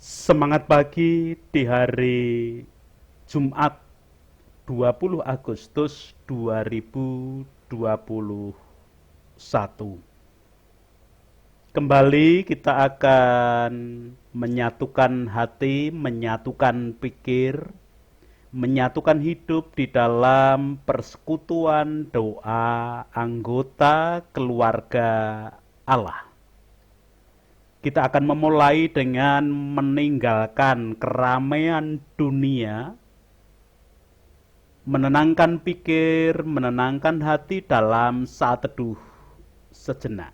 Semangat pagi di hari Jumat 20 Agustus 2021. Kembali kita akan menyatukan hati, menyatukan pikir, menyatukan hidup di dalam persekutuan doa anggota keluarga Allah. Kita akan memulai dengan meninggalkan keramaian dunia, menenangkan pikir, menenangkan hati dalam saat teduh sejenak.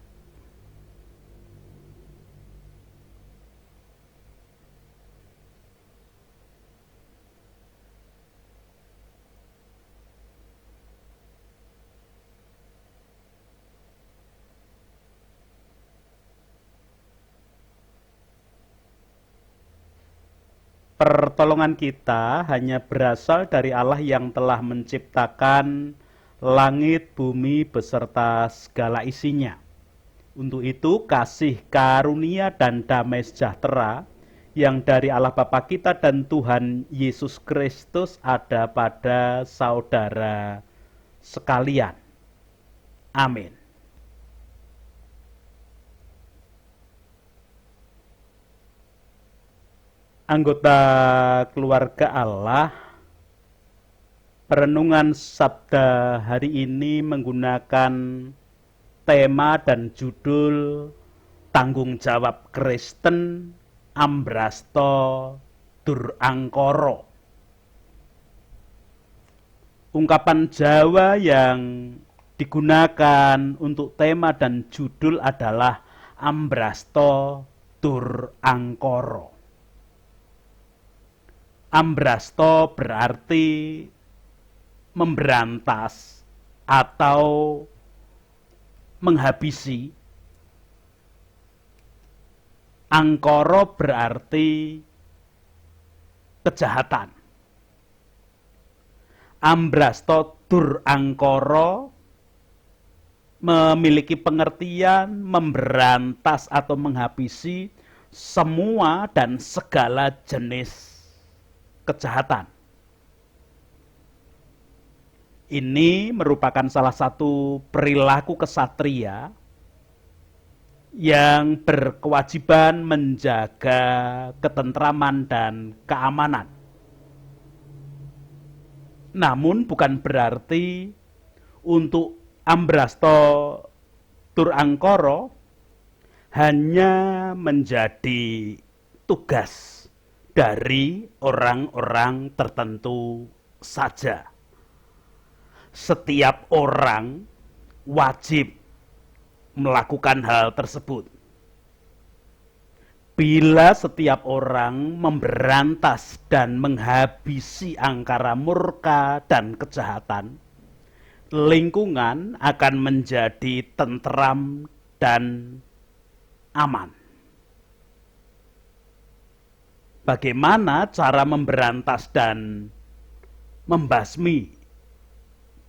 Pertolongan kita hanya berasal dari Allah yang telah menciptakan langit, bumi, beserta segala isinya. Untuk itu, kasih karunia dan damai sejahtera yang dari Allah Bapa kita dan Tuhan Yesus Kristus ada pada saudara sekalian. Amin. Anggota keluarga Allah, perenungan Sabda hari ini menggunakan tema dan judul Tanggung Jawab Kristen Ambrasto Dur Angkoro. Ungkapan Jawa yang digunakan untuk tema dan judul adalah Ambrasto Dur Angkoro. Ambrasto berarti memberantas atau menghabisi. Angkoro berarti kejahatan. Ambrasto dur angkoro memiliki pengertian memberantas atau menghabisi semua dan segala jenis kejahatan. Ini merupakan salah satu perilaku kesatria yang berkewajiban menjaga ketentraman dan keamanan. Namun bukan berarti untuk Ambrasto Dur Angkoro hanya menjadi tugas dari orang-orang tertentu saja. Setiap orang wajib melakukan hal tersebut. Bila setiap orang memberantas dan menghabisi angkara murka dan kejahatan, lingkungan akan menjadi tentram dan aman. Bagaimana cara memberantas dan membasmi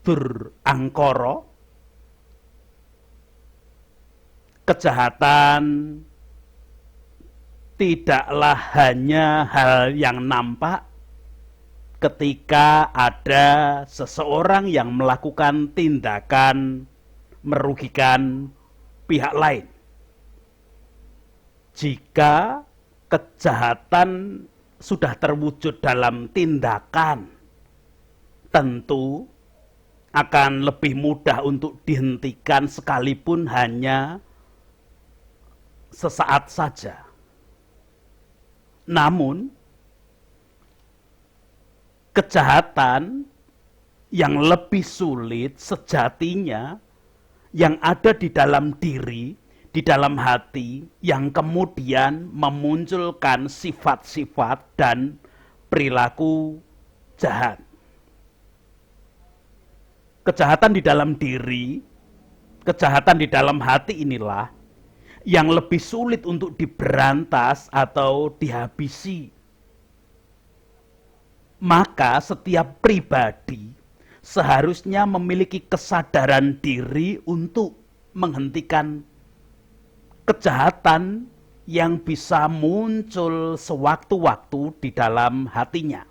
dur angkoro? Kejahatan tidaklah hanya hal yang nampak ketika ada seseorang yang melakukan tindakan merugikan pihak lain. Jika kejahatan sudah terwujud dalam tindakan, tentu akan lebih mudah untuk dihentikan sekalipun hanya sesaat saja. Namun, kejahatan yang lebih sulit sejatinya yang ada di dalam diri, di dalam hati, yang kemudian memunculkan sifat-sifat dan perilaku jahat. Kejahatan di dalam diri, kejahatan di dalam hati inilah yang lebih sulit untuk diberantas atau dihabisi. Maka setiap pribadi seharusnya memiliki kesadaran diri untuk menghentikan kejahatan yang bisa muncul sewaktu-waktu di dalam hatinya.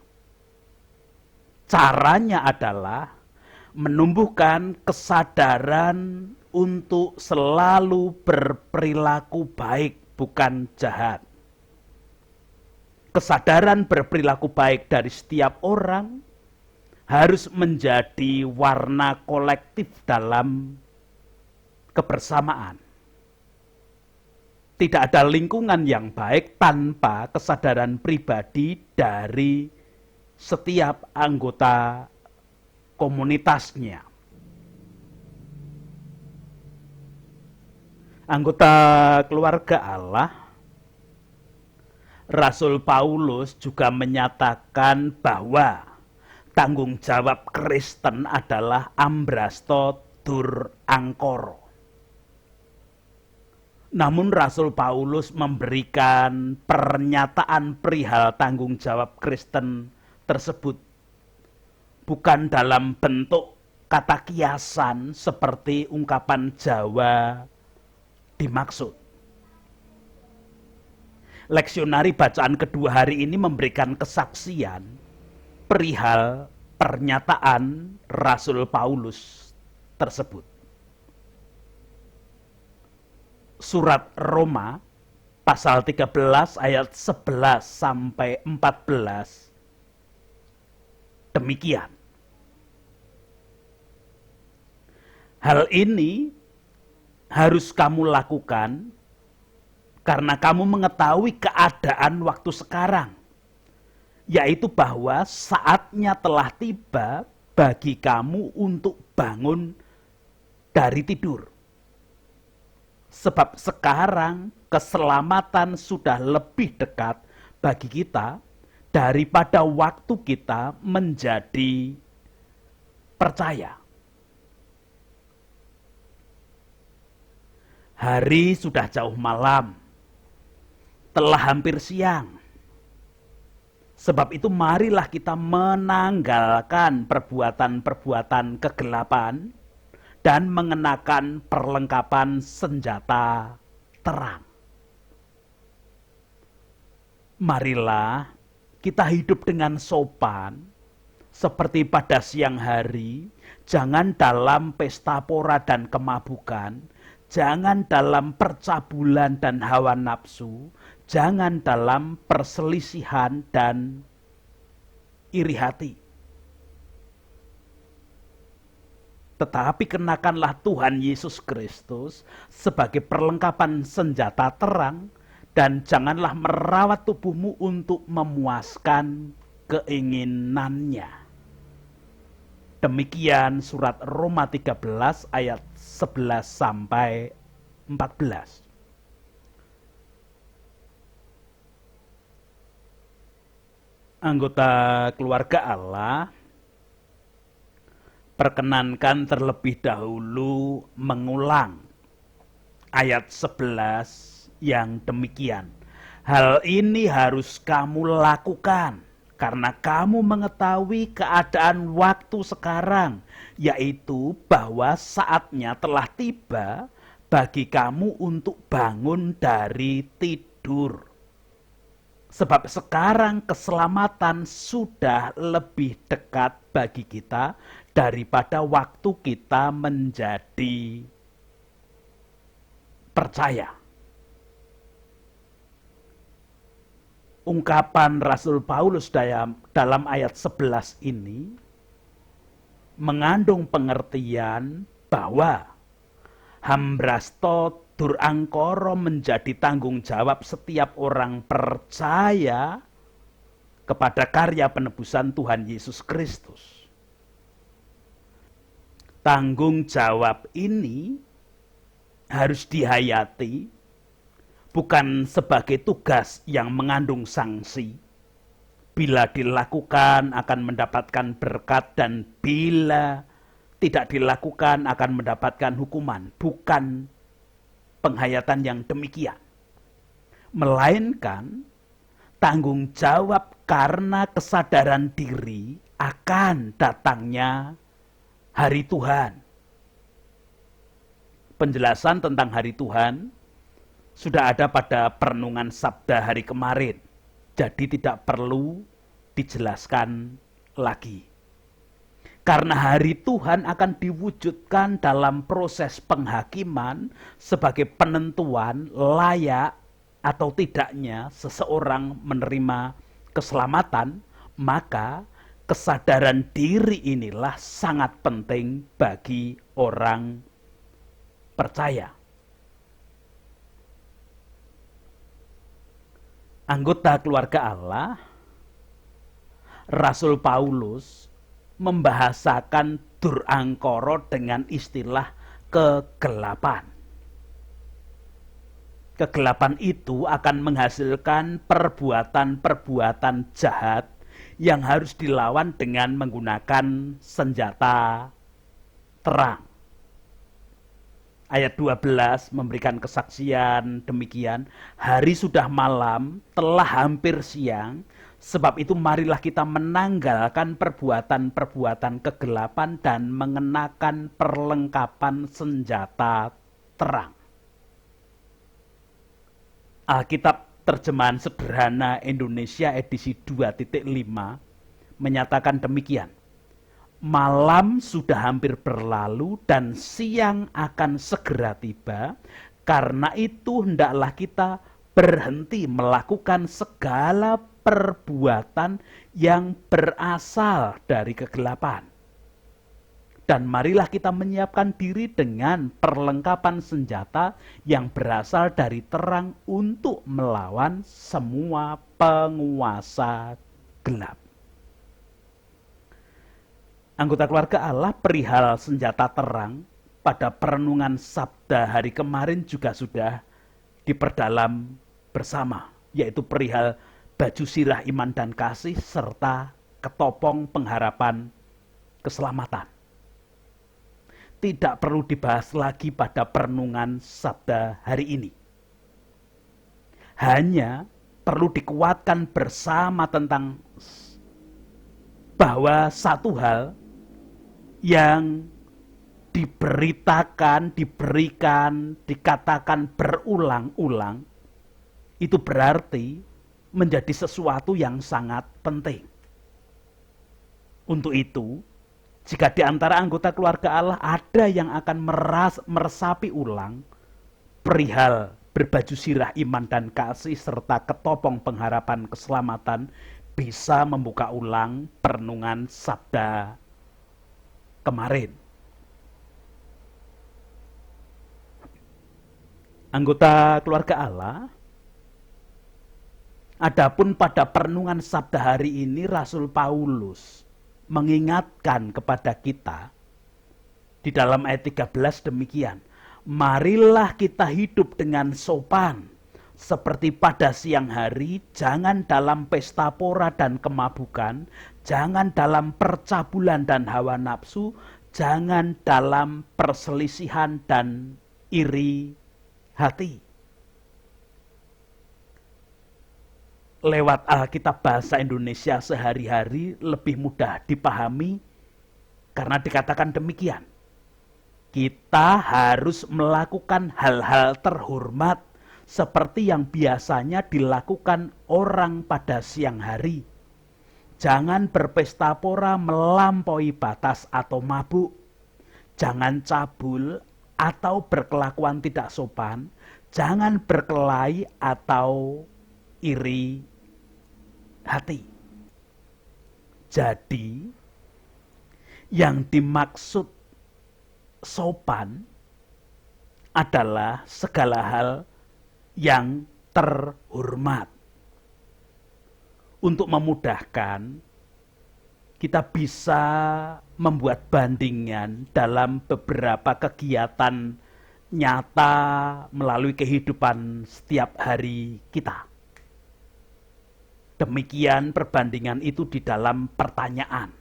Caranya adalah menumbuhkan kesadaran untuk selalu berperilaku baik, bukan jahat. Kesadaran berperilaku baik dari setiap orang harus menjadi warna kolektif dalam kebersamaan. Tidak ada lingkungan yang baik tanpa kesadaran pribadi dari setiap anggota komunitasnya. Anggota keluarga Allah, Rasul Paulus juga menyatakan bahwa tanggung jawab Kristen adalah ambrasto dur angkoro. Namun Rasul Paulus memberikan pernyataan perihal tanggung jawab Kristen tersebut bukan dalam bentuk kata kiasan seperti ungkapan Jawa dimaksud. Leksionari bacaan kedua hari ini memberikan kesaksian perihal pernyataan Rasul Paulus tersebut. Surat Roma pasal 13 ayat 11 sampai 14 demikian. Hal ini harus kamu lakukan karena kamu mengetahui keadaan waktu sekarang, yaitu bahwa saatnya telah tiba bagi kamu untuk bangun dari tidur. Sebab sekarang keselamatan sudah lebih dekat bagi kita daripada waktu kita menjadi percaya. Hari sudah jauh malam, telah hampir siang. Sebab itu marilah kita menanggalkan perbuatan-perbuatan kegelapan dan mengenakan perlengkapan senjata terang. Marilah kita hidup dengan sopan, seperti pada siang hari, jangan dalam pesta pora dan kemabukan, jangan dalam percabulan dan hawa nafsu, jangan dalam perselisihan dan iri hati. Tetapi kenakanlah Tuhan Yesus Kristus sebagai perlengkapan senjata terang, dan janganlah merawat tubuhmu untuk memuaskan keinginannya. Demikian surat Roma 13 ayat 11 sampai 14. Anggota keluarga Allah, perkenankan terlebih dahulu mengulang ayat 11 yang demikian. Hal ini harus kamu lakukan karena kamu mengetahui keadaan waktu sekarang, yaitu bahwa saatnya telah tiba bagi kamu untuk bangun dari tidur. Sebab sekarang keselamatan sudah lebih dekat bagi kita daripada waktu kita menjadi percaya. Ungkapan Rasul Paulus dalam ayat 11 ini mengandung pengertian bahwa hambrasto dur angkoro menjadi tanggung jawab setiap orang percaya kepada karya penebusan Tuhan Yesus Kristus. Tanggung jawab ini harus dihayati bukan sebagai tugas yang mengandung sanksi. Bila dilakukan akan mendapatkan berkat, dan bila tidak dilakukan akan mendapatkan hukuman. Bukan penghayatan yang demikian. Melainkan tanggung jawab karena kesadaran diri akan datangnya hari Tuhan. Penjelasan tentang hari Tuhan sudah ada pada perenungan sabda hari kemarin. Jadi tidak perlu dijelaskan lagi. Karena hari Tuhan akan diwujudkan dalam proses penghakiman sebagai penentuan layak atau tidaknya seseorang menerima keselamatan, maka kesadaran diri inilah sangat penting bagi orang percaya. Anggota keluarga Allah, Rasul Paulus membahasakan durangkara dengan istilah kegelapan. Kegelapan itu akan menghasilkan perbuatan-perbuatan jahat yang harus dilawan dengan menggunakan senjata terang. Ayat 12 memberikan kesaksian demikian, hari sudah malam, telah hampir siang, sebab itu marilah kita menanggalkan perbuatan-perbuatan kegelapan dan mengenakan perlengkapan senjata terang. Alkitab terjemahan sederhana Indonesia edisi 2.5 menyatakan demikian. Malam sudah hampir berlalu dan siang akan segera tiba. Karena itu hendaklah kita berhenti melakukan segala perbuatan yang berasal dari kegelapan. Dan marilah kita menyiapkan diri dengan perlengkapan senjata yang berasal dari terang untuk melawan semua penguasa gelap. Anggota keluarga Allah, perihal senjata terang pada perenungan sabda hari kemarin juga sudah diperdalam bersama, yaitu perihal baju sirah iman dan kasih serta ketopong pengharapan keselamatan. Tidak perlu dibahas lagi pada perenungan sabda hari ini. Hanya perlu dikuatkan bersama tentang bahwa satu hal yang diberitakan, diberikan, dikatakan berulang-ulang, itu berarti menjadi sesuatu yang sangat penting. Untuk itu, jika di antara anggota keluarga Allah ada yang akan meresapi ulang perihal berbaju sirah iman dan kasih serta ketopong pengharapan keselamatan, bisa membuka ulang perenungan sabda kemarin. Anggota keluarga Allah, adapun pada perenungan sabda hari ini Rasul Paulus mengingatkan kepada kita di dalam ayat 13 demikian. Marilah kita hidup dengan sopan seperti pada siang hari, jangan dalam pesta pora dan kemabukan, jangan dalam percabulan dan hawa nafsu, jangan dalam perselisihan dan iri hati. Lewat Alkitab bahasa Indonesia sehari-hari lebih mudah dipahami karena dikatakan demikian. Kita harus melakukan hal-hal terhormat seperti yang biasanya dilakukan orang pada siang hari. Jangan berpesta pora melampaui batas atau mabuk. Jangan cabul atau berkelakuan tidak sopan. Jangan berkelahi atau iri hati. Jadi, yang dimaksud sopan adalah segala hal yang terhormat. Untuk memudahkan, kita bisa membuat bandingan dalam beberapa kegiatan nyata melalui kehidupan setiap hari kita. Demikian perbandingan itu di dalam pertanyaan.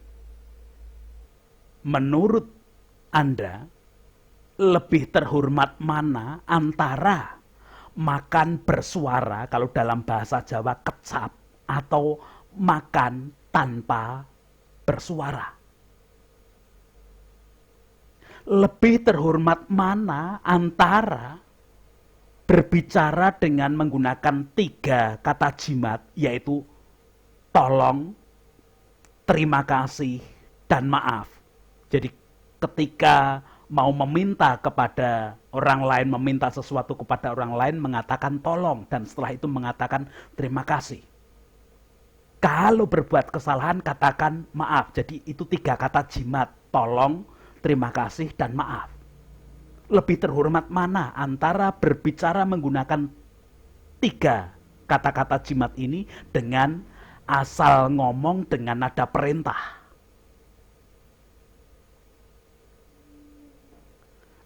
Menurut Anda, lebih terhormat mana antara makan bersuara, kalau dalam bahasa Jawa kecap, atau makan tanpa bersuara? Lebih terhormat mana antara berbicara dengan menggunakan 3 kata jimat, yaitu tolong, terima kasih, dan maaf. Jadi ketika mau meminta kepada orang lain, meminta sesuatu kepada orang lain, mengatakan tolong, dan setelah itu mengatakan terima kasih. Kalau berbuat kesalahan, katakan maaf. Jadi itu 3 kata jimat, tolong, terima kasih, dan maaf. Lebih terhormat mana antara berbicara menggunakan 3 kata-kata jimat ini dengan asal ngomong dengan nada perintah?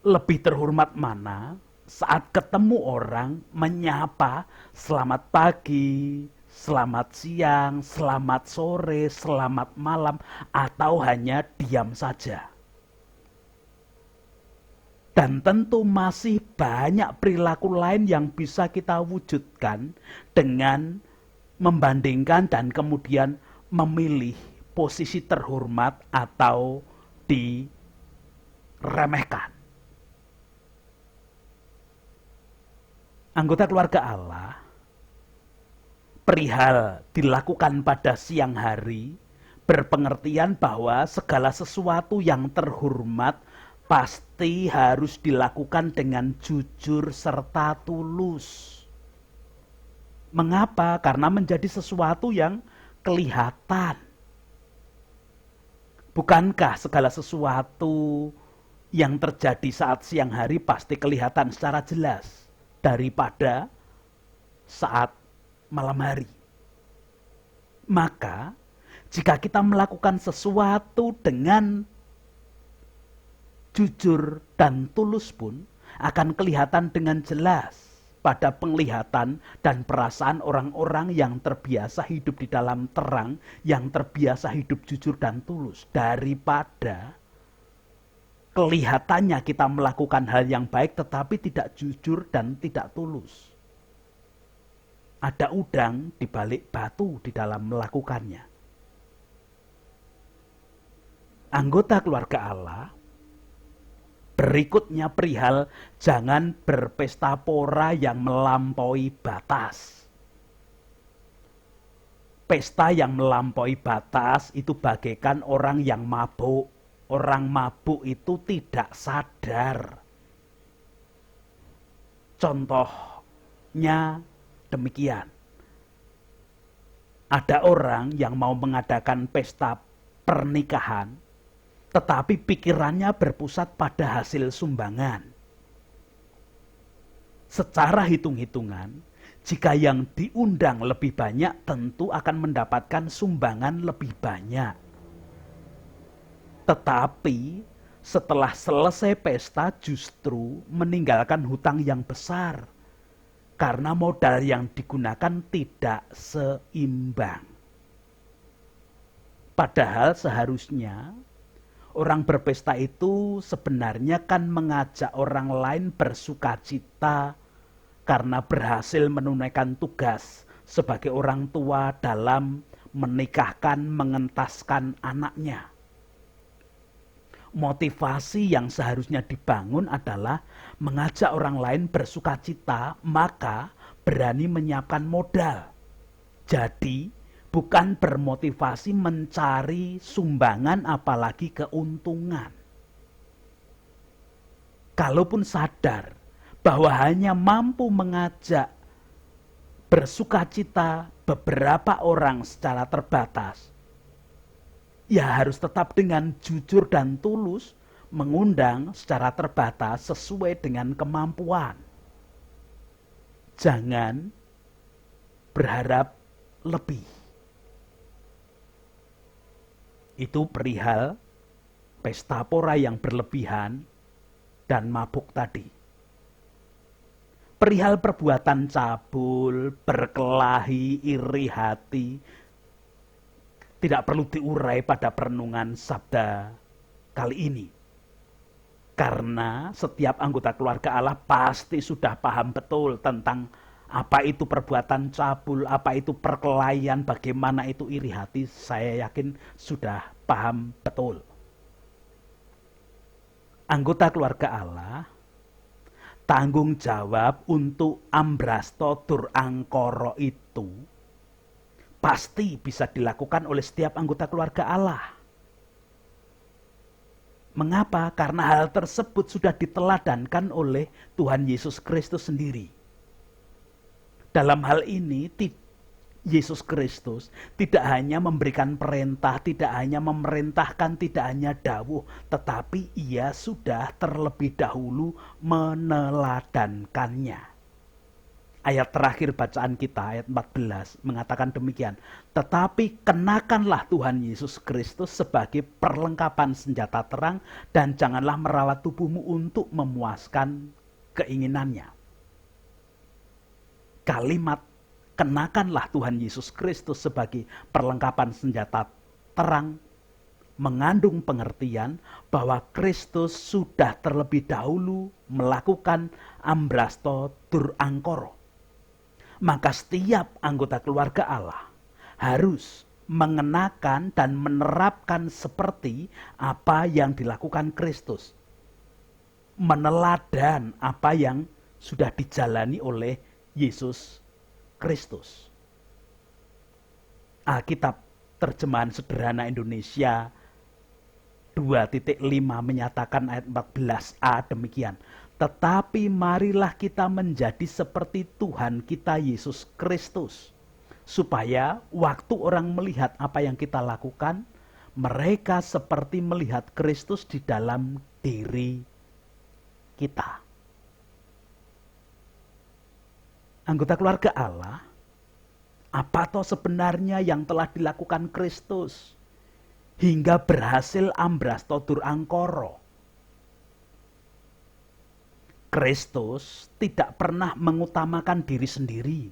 Lebih terhormat mana saat ketemu orang menyapa selamat pagi, selamat siang, selamat sore, selamat malam, atau hanya diam saja? Dan tentu masih banyak perilaku lain yang bisa kita wujudkan dengan membandingkan dan kemudian memilih posisi terhormat atau diremehkan. Anggota keluarga Allah, perihal dilakukan pada siang hari, berpengertian bahwa segala sesuatu yang terhormat pasti harus dilakukan dengan jujur serta tulus. Mengapa? Karena menjadi sesuatu yang kelihatan. Bukankah segala sesuatu yang terjadi saat siang hari pasti kelihatan secara jelas daripada saat malam hari? Maka, jika kita melakukan sesuatu dengan jujur dan tulus pun akan kelihatan dengan jelas pada penglihatan dan perasaan orang-orang yang terbiasa hidup di dalam terang, yang terbiasa hidup jujur dan tulus, daripada kelihatannya kita melakukan hal yang baik tetapi tidak jujur dan tidak tulus. Ada udang di balik batu di dalam melakukannya. Anggota keluarga Allah, berikutnya perihal jangan berpesta pora yang melampaui batas. Pesta yang melampaui batas itu bagaikan orang yang mabuk. Orang mabuk itu tidak sadar. Contohnya demikian. Ada orang yang mau mengadakan pesta pernikahan, tetapi pikirannya berpusat pada hasil sumbangan. Secara hitung-hitungan, jika yang diundang lebih banyak, tentu akan mendapatkan sumbangan lebih banyak. Tetapi setelah selesai pesta justru meninggalkan hutang yang besar, karena modal yang digunakan tidak seimbang. Padahal seharusnya orang berpesta itu sebenarnya kan mengajak orang lain bersukacita karena berhasil menunaikan tugas sebagai orang tua dalam menikahkan, mengentaskan anaknya. Motivasi yang seharusnya dibangun adalah mengajak orang lain bersukacita, maka berani menyiapkan modal. Jadi, bukan bermotivasi mencari sumbangan apalagi keuntungan. Kalaupun sadar bahwa hanya mampu mengajak bersukacita beberapa orang secara terbatas, ya harus tetap dengan jujur dan tulus mengundang secara terbatas sesuai dengan kemampuan. Jangan berharap lebih. Itu perihal pesta pora yang berlebihan dan mabuk tadi. Perihal perbuatan cabul, berkelahi, iri hati, tidak perlu diurai pada perenungan sabda kali ini. Karena setiap anggota keluarga Allah pasti sudah paham betul tentang apa itu perbuatan cabul, apa itu perkelahian, bagaimana itu iri hati. Saya yakin sudah paham betul. Anggota keluarga Allah, tanggung jawab untuk ambrasto dur angkoro itu pasti bisa dilakukan oleh setiap anggota keluarga Allah. Mengapa? Karena hal tersebut sudah diteladankan oleh Tuhan Yesus Kristus sendiri. Dalam hal ini, Yesus Kristus tidak hanya memberikan perintah, tidak hanya memerintahkan, tidak hanya dawuh, tetapi ia sudah terlebih dahulu meneladankannya. Ayat terakhir bacaan kita, ayat 14, mengatakan demikian. Tetapi kenakanlah Tuhan Yesus Kristus sebagai perlengkapan senjata terang dan janganlah merawat tubuhmu untuk memuaskan keinginannya. Kalimat kenakanlah Tuhan Yesus Kristus sebagai perlengkapan senjata terang mengandung pengertian bahwa Kristus sudah terlebih dahulu melakukan ambrasto dur angkoro. Maka setiap anggota keluarga Allah harus mengenakan dan menerapkan seperti apa yang dilakukan Kristus. Meneladan apa yang sudah dijalani oleh Yesus Kristus. Alkitab terjemahan sederhana Indonesia 2.5 menyatakan ayat 14a demikian. Tetapi marilah kita menjadi seperti Tuhan kita Yesus Kristus. Supaya waktu orang melihat apa yang kita lakukan, mereka seperti melihat Kristus di dalam diri kita. Anggota keluarga Allah, apa toh sebenarnya yang telah dilakukan Kristus hingga berhasil ambrasto dur angkoro? Kristus tidak pernah mengutamakan diri sendiri.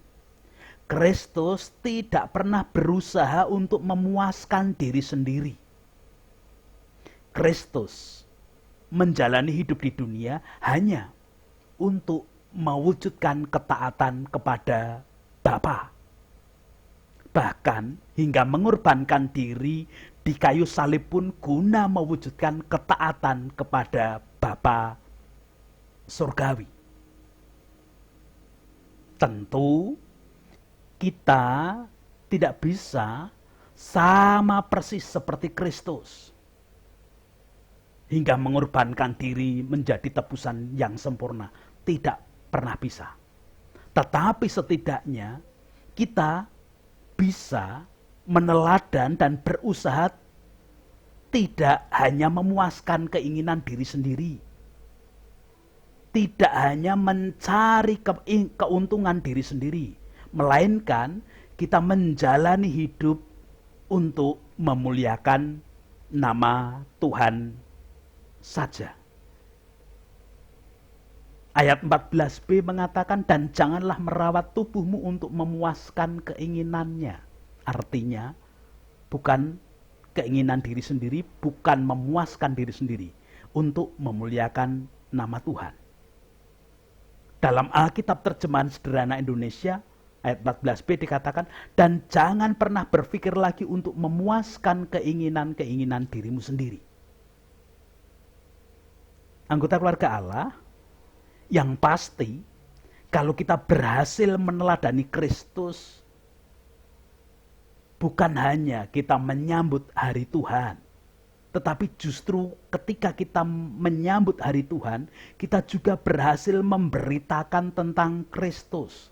Kristus tidak pernah berusaha untuk memuaskan diri sendiri. Kristus menjalani hidup di dunia hanya untuk mewujudkan ketaatan kepada Bapa. Bahkan hingga mengorbankan diri di kayu salib pun guna mewujudkan ketaatan kepada Bapa surgawi. Tentu kita tidak bisa sama persis seperti Kristus hingga mengorbankan diri menjadi tebusan yang sempurna. Tidak pernah bisa. Tetapi setidaknya kita bisa meneladan dan berusaha tidak hanya memuaskan keinginan diri sendiri. Tidak hanya mencari keuntungan diri sendiri, melainkan kita menjalani hidup untuk memuliakan nama Tuhan saja. Ayat 14b mengatakan, dan janganlah merawat tubuhmu untuk memuaskan keinginannya. Artinya, bukan keinginan diri sendiri, bukan memuaskan diri sendiri, untuk memuliakan nama Tuhan. Dalam Alkitab terjemahan sederhana Indonesia, ayat 14b dikatakan, dan jangan pernah berpikir lagi untuk memuaskan keinginan-keinginan dirimu sendiri. Anggota keluarga Allah, yang pasti, kalau kita berhasil meneladani Kristus, bukan hanya kita menyambut hari Tuhan, tetapi justru ketika kita menyambut hari Tuhan, kita juga berhasil memberitakan tentang Kristus.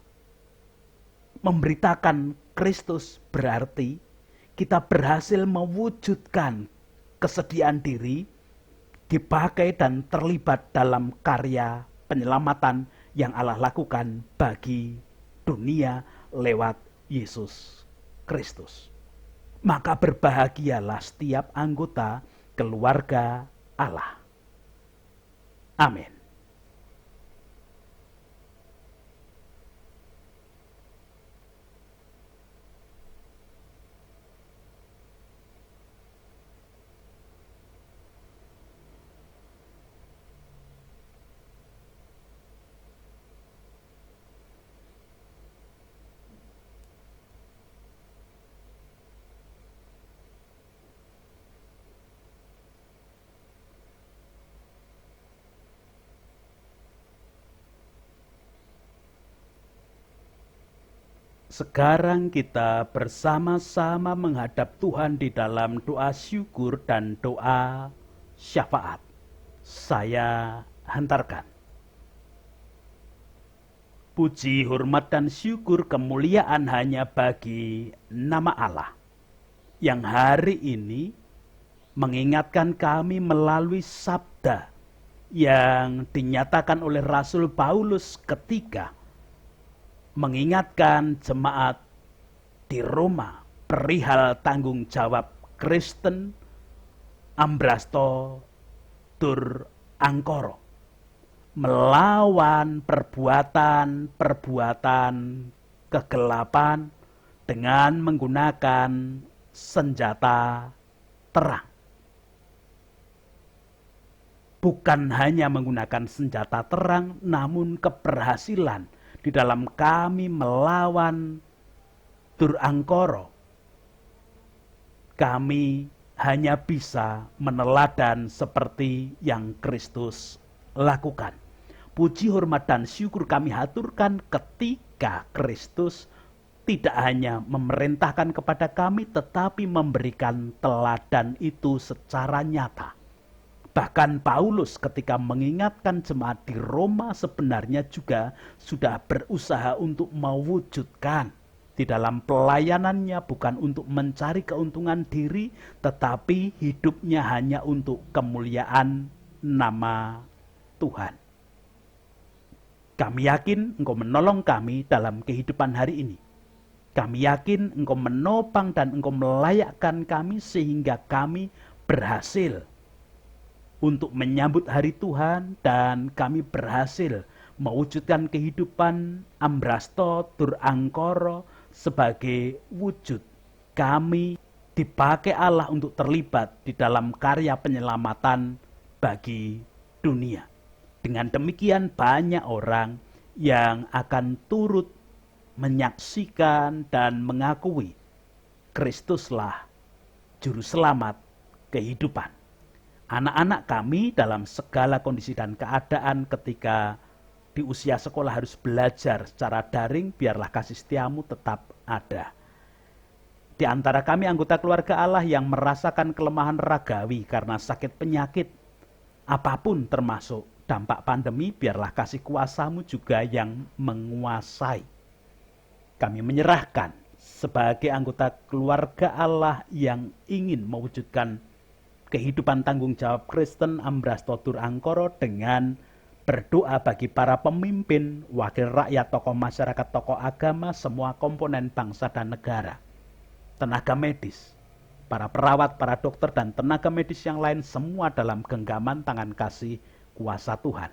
Memberitakan Kristus berarti kita berhasil mewujudkan kesediaan diri, dipakai dan terlibat dalam karya penyelamatan yang Allah lakukan bagi dunia lewat Yesus Kristus. Maka berbahagialah setiap anggota keluarga Allah. Amin. Sekarang kita bersama-sama menghadap Tuhan di dalam doa syukur dan doa syafaat. Saya hantarkan. Puji, hormat, dan syukur kemuliaan hanya bagi nama Allah yang hari ini mengingatkan kami melalui sabda yang dinyatakan oleh Rasul Paulus ketika mengingatkan jemaat di Roma perihal tanggung jawab Kristen Ambrasto tur angkoro melawan perbuatan-perbuatan kegelapan dengan menggunakan senjata terang. Bukan hanya menggunakan senjata terang, namun keberhasilan di dalam kami melawan Durangkoro, kami hanya bisa meneladan seperti yang Kristus lakukan. Puji, hormat, dan syukur kami haturkan ketika Kristus tidak hanya memerintahkan kepada kami, tetapi memberikan teladan itu secara nyata. Bahkan Paulus ketika mengingatkan jemaat di Roma sebenarnya juga sudah berusaha untuk mewujudkan di dalam pelayanannya, bukan untuk mencari keuntungan diri, tetapi hidupnya hanya untuk kemuliaan nama Tuhan. Kami yakin Engkau menolong kami dalam kehidupan hari ini. Kami yakin Engkau menopang dan Engkau melayakkan kami sehingga kami berhasil untuk menyambut hari Tuhan, dan kami berhasil mewujudkan kehidupan Ambrasto Durangkoro sebagai wujud kami dipakai Allah untuk terlibat di dalam karya penyelamatan bagi dunia. Dengan demikian banyak orang yang akan turut menyaksikan dan mengakui Kristuslah juru selamat kehidupan. Anak-anak kami dalam segala kondisi dan keadaan ketika di usia sekolah harus belajar secara daring, biarlah kasih setiamu tetap ada. Di antara kami anggota keluarga Allah yang merasakan kelemahan ragawi karena sakit penyakit, apapun termasuk dampak pandemi, biarlah kasih kuasamu juga yang menguasai. Kami menyerahkan sebagai anggota keluarga Allah yang ingin mewujudkan kehidupan tanggung jawab Kristen Ambrasto Durangkoro dengan berdoa bagi para pemimpin, wakil rakyat, tokoh masyarakat, tokoh agama, semua komponen bangsa dan negara, tenaga medis, para perawat, para dokter, dan tenaga medis yang lain, semua dalam genggaman tangan kasih kuasa Tuhan.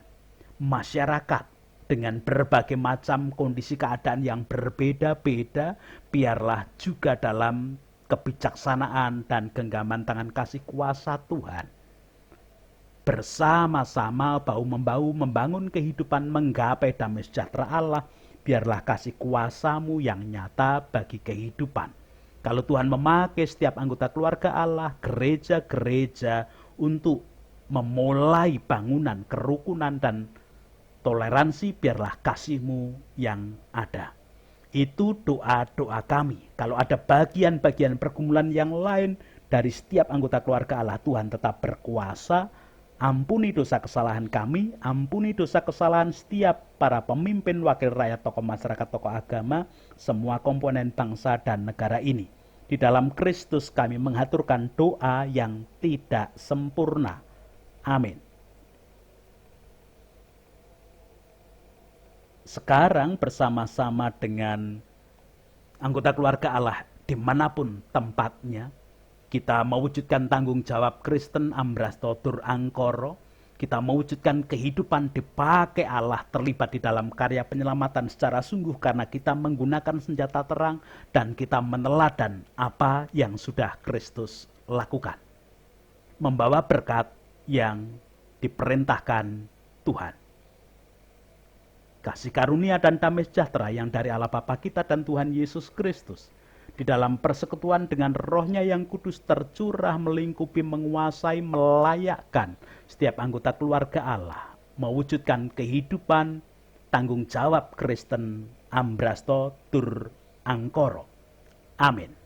Masyarakat dengan berbagai macam kondisi keadaan yang berbeda-beda, biarlah juga dalam kebijaksanaan dan genggaman tangan kasih kuasa Tuhan, bersama-sama bahu-membahu membangun kehidupan menggapai damai sejahtera Allah. Biarlah kasih kuasamu yang nyata bagi kehidupan. Kalau Tuhan memakai setiap anggota keluarga Allah, gereja-gereja untuk memulai bangunan kerukunan dan toleransi, biarlah kasih-Mu yang ada. Itu doa-doa kami. Kalau ada bagian-bagian pergumulan yang lain dari setiap anggota keluarga Allah, Tuhan tetap berkuasa. Ampuni dosa kesalahan kami, ampuni dosa kesalahan setiap para pemimpin, wakil rakyat, tokoh masyarakat, tokoh agama, semua komponen bangsa dan negara ini. Di dalam Kristus kami menghaturkan doa yang tidak sempurna. Amin. Sekarang bersama-sama dengan anggota keluarga Allah dimanapun tempatnya, kita mewujudkan tanggung jawab Kristen Ambrasto Durangkoro. Kita mewujudkan kehidupan dipakai Allah, terlibat di dalam karya penyelamatan secara sungguh karena kita menggunakan senjata terang dan kita meneladan apa yang sudah Kristus lakukan. Membawa berkat yang diperintahkan Tuhan. Kasih karunia dan damai sejahtera yang dari Allah Bapa kita dan Tuhan Yesus Kristus di dalam persekutuan dengan Roh-Nya yang kudus tercurah, melingkupi, menguasai, melayakkan setiap anggota keluarga Allah, mewujudkan kehidupan tanggung jawab Kristen Ambrasto angkara. Amin.